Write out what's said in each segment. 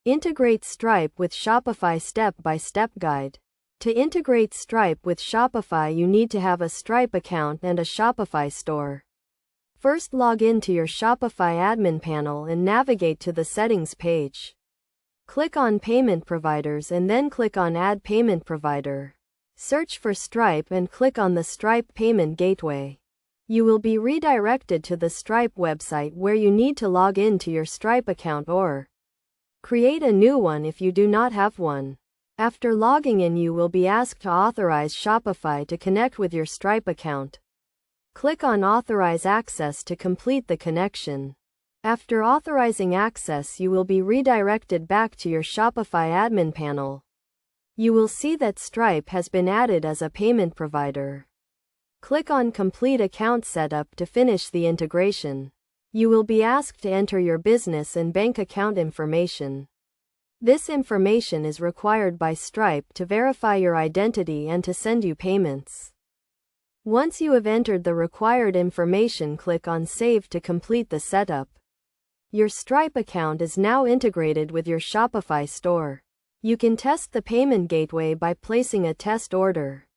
Integrate Stripe with Shopify Step-by-Step Guide. To integrate Stripe with Shopify, you need to have a Stripe account and a Shopify store. First, log in to your Shopify admin panel and navigate to the Settings page. Click on Payment Providers and then click on Add Payment Provider. Search for Stripe and click on the Stripe Payment Gateway. You will be redirected to the Stripe website where you need to log in to your Stripe account or create a new one if you do not have one. After logging in, you will be asked to authorize Shopify to connect with your Stripe account. Click on Authorize Access to complete the connection. After authorizing access, you will be redirected back to your Shopify admin panel. You will see that Stripe has been added as a payment provider. Click on Complete Account Setup to finish the integration. You will be asked to enter your business and bank account information. This information is required by Stripe to verify your identity and to send you payments. Once you have entered the required information, click on Save to complete the setup. Your Stripe account is now integrated with your Shopify store. You can test the payment gateway by placing a test order.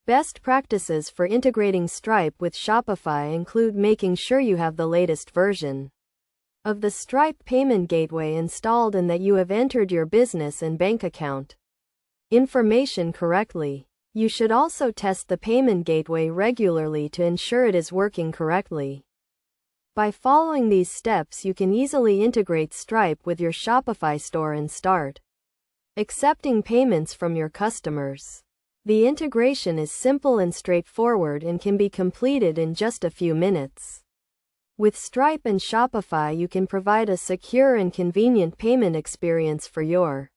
Best practices for integrating Stripe with Shopify include making sure you have the latest version of the Stripe payment gateway installed and that you have entered your business and bank account information correctly. You should also test the payment gateway regularly to ensure it is working correctly. By following these steps, you can easily integrate Stripe with your Shopify store and start accepting payments from your customers. The integration is simple and straightforward and can be completed in just a few minutes. With Stripe and Shopify, you can provide a secure and convenient payment experience for your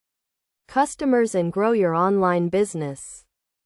customers and grow your online business.